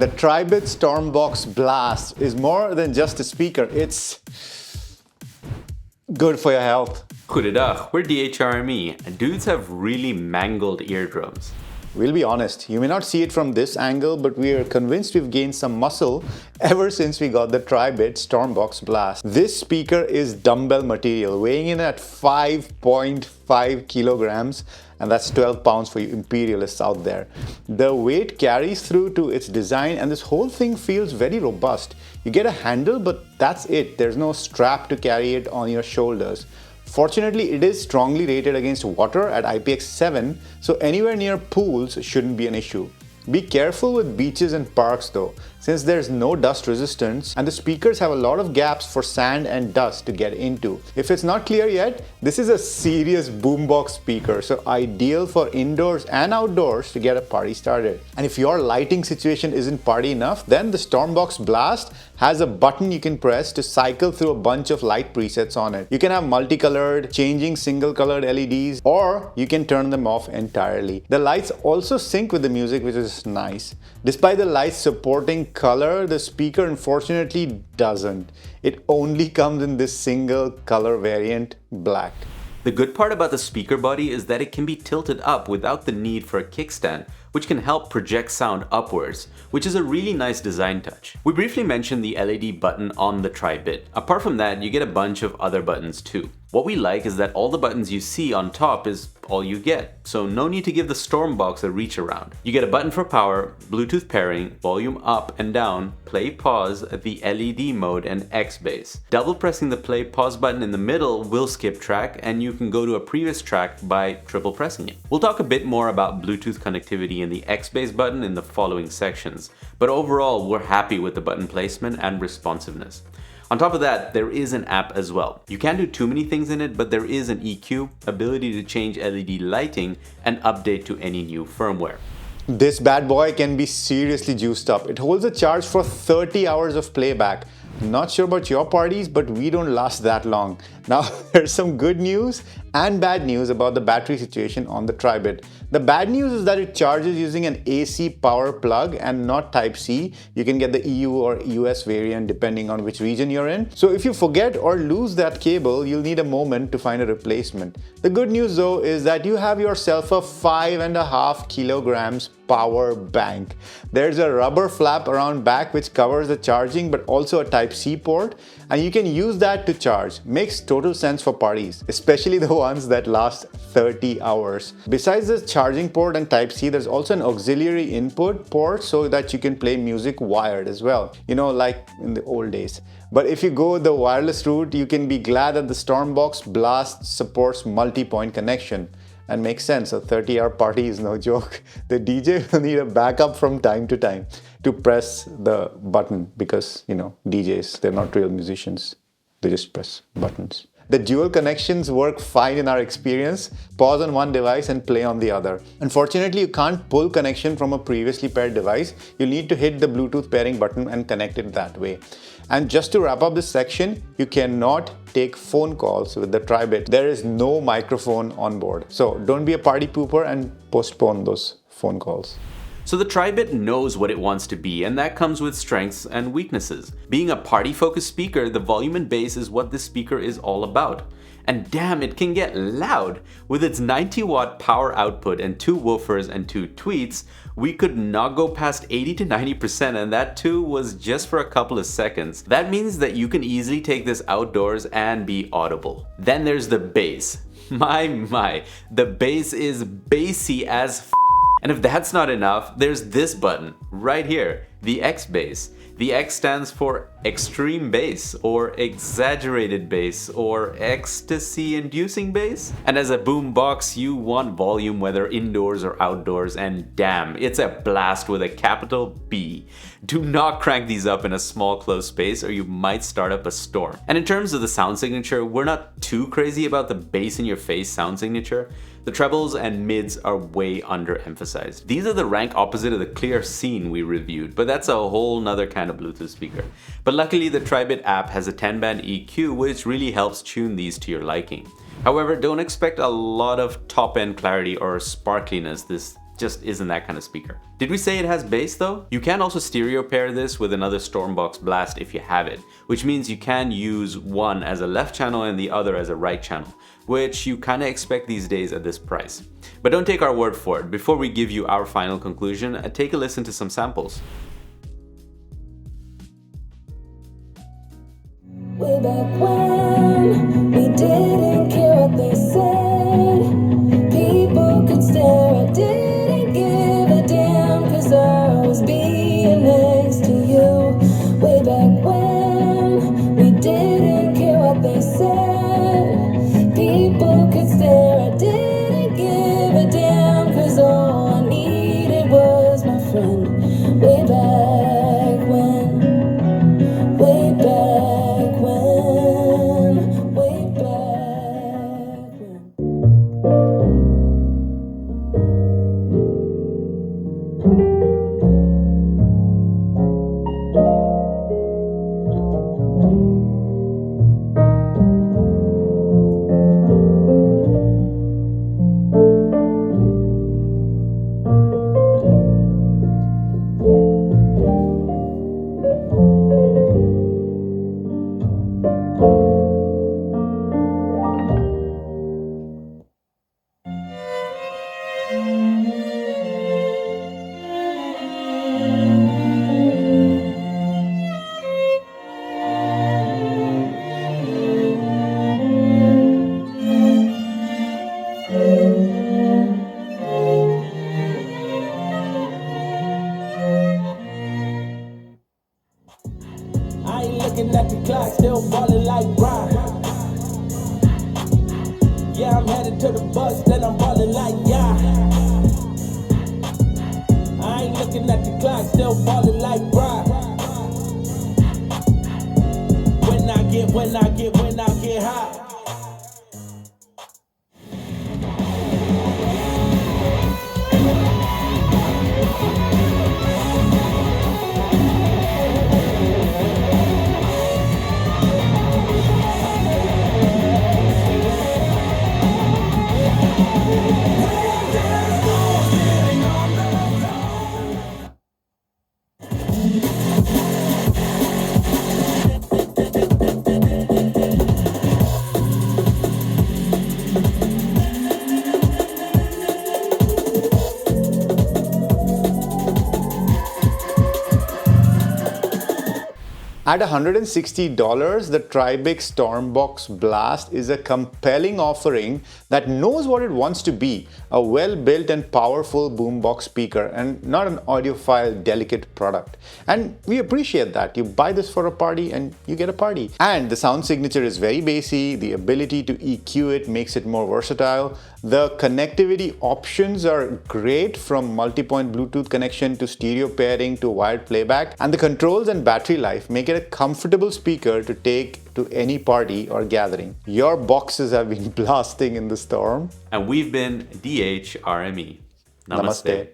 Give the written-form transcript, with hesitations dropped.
The Tribit Stormbox Blast is more than just a speaker, it's good for your health. Goedendag, we're DHRME, and dudes have really mangled eardrums. We'll be honest, you may not see it from this angle, but we are convinced we've gained some muscle ever since we got the Tribit Stormbox Blast. This speaker is dumbbell material, weighing in at 5.5 kilograms, and that's 12 pounds for you imperialists out there. The weight carries through to its design, and this whole thing feels very robust. You get a handle, but that's it. There's no strap to carry it on your shoulders. Fortunately, it is strongly rated against water at IPX7, so anywhere near pools shouldn't be an issue. Be careful with beaches and parks though, since there's no dust resistance and the speakers have a lot of gaps for sand and dust to get into. If it's not clear yet, this is a serious boombox speaker, so ideal for indoors and outdoors to get a party started. And if your lighting situation isn't party enough, then the Stormbox Blast has a button you can press to cycle through a bunch of light presets on it. You can have multicolored, changing single colored LEDs, or you can turn them off entirely. The lights also sync with the music, which is nice. Despite the lights supporting color, the speaker unfortunately doesn't. It only comes in this single color variant, black. The good part about the speaker body is that it can be tilted up without the need for a kickstand, which can help project sound upwards, which is a really nice design touch. We briefly mentioned the LED button on the Tribit. Apart from that, you get a bunch of other buttons too. What we like is that all the buttons you see on top is all you get, so no need to give the Stormbox a reach around. You get a button for power, Bluetooth pairing, volume up and down, play pause, the LED mode, and X bass. Double pressing the play pause button in the middle will skip track, and you can go to a previous track by triple pressing it. We'll talk a bit more about Bluetooth connectivity and the X bass button in the following sections, but overall we're happy with the button placement and responsiveness. On top of that, there is an app as well. You can't do too many things in it, but there is an EQ, ability to change LED lighting, and update to any new firmware. This bad boy can be seriously juiced up. It holds a charge for 30 hours of playback. Not sure about your parties, but we don't last that long. Now, there's some good news and bad news about the battery situation on the Tribit. The bad news is that it charges using an AC power plug and not Type-C. You can get the EU or US variant depending on which region you're in. So if you forget or lose that cable, you'll need a moment to find a replacement. The good news though is that you have yourself a 5.5 kilograms power bank. There's a rubber flap around back which covers the charging, but also a Type-C port, and you can use that to charge. Makes total sense for parties, especially the ones that last 30 hours. Besides the charging port and Type-C, there's also an auxiliary input port so that you can play music wired as well, you know, like in the old days. But if you go the wireless route, you can be glad that the Stormbox Blast supports multi-point connection. And makes sense, a 30-hour party is no joke. The DJ will need a backup from time to time to press the button because, you know, DJs, they're not real musicians. They just press buttons. The dual connections work fine in our experience. Pause on one device and play on the other. Unfortunately, you can't pull connection from a previously paired device. You'll need to hit the Bluetooth pairing button and connect it that way. And just to wrap up this section, you cannot take phone calls with the Tribit. There is no microphone on board. So don't be a party pooper and postpone those phone calls. So the Tribit knows what it wants to be, and that comes with strengths and weaknesses. Being a party-focused speaker, the volume and bass is what this speaker is all about. And damn, it can get loud! With its 90-watt power output and 2 woofers and 2 tweets, we could not go past 80 to 90%, and that too was just for a couple of seconds. That means that you can easily take this outdoors and be audible. Then there's the bass. My, the bass is bassy as f. And if that's not enough, there's this button right here, the X bass. The X stands for extreme bass, or exaggerated bass, or ecstasy-inducing bass. And as a boombox, you want volume whether indoors or outdoors, and damn, it's a blast with a capital B. Do not crank these up in a small closed space or you might start up a storm. And in terms of the sound signature, we're not too crazy about the bass in your face sound signature. The trebles and mids are way underemphasized. These are the rank opposite of the clear scene we reviewed, but that's a whole nother kind of Bluetooth speaker. But luckily the Tribit app has a 10-band EQ which really helps tune these to your liking. However, don't expect a lot of top-end clarity or sparkliness. This just isn't that kind of speaker. Did we say it has bass though? You can also stereo pair this with another Stormbox Blast if you have it, which means you can use one as a left channel and the other as a right channel, which you kind of expect these days at this price. But don't take our word for it. Before we give you our final conclusion, take a listen to some samples. Way back when we didn't care what they said, people could stare, I didn't give a damn, cause I was being next to you. Way back when we didn't care what they said, people could stare, I didn't give a damn, cause all I needed was my friend. Way back when, way back when, way back when. I ain't looking at the clock, still ballin' like Brian. Yeah, I'm headed to the bus, then I'm ballin' like yeah. I ain't looking at the clock, still ballin' like Brian. When I get high. At $160, the Tribit Stormbox Blast is a compelling offering that knows what it wants to be, a well-built and powerful boombox speaker and not an audiophile delicate product. And we appreciate that. You buy this for a party and you get a party. And the sound signature is very bassy, the ability to EQ it makes it more versatile. The connectivity options are great, from multi-point Bluetooth connection to stereo pairing to wired playback, and the controls and battery life make it a comfortable speaker to take to any party or gathering. Your boxes have been blasting in the storm. And we've been DHRME. Namaste. Namaste.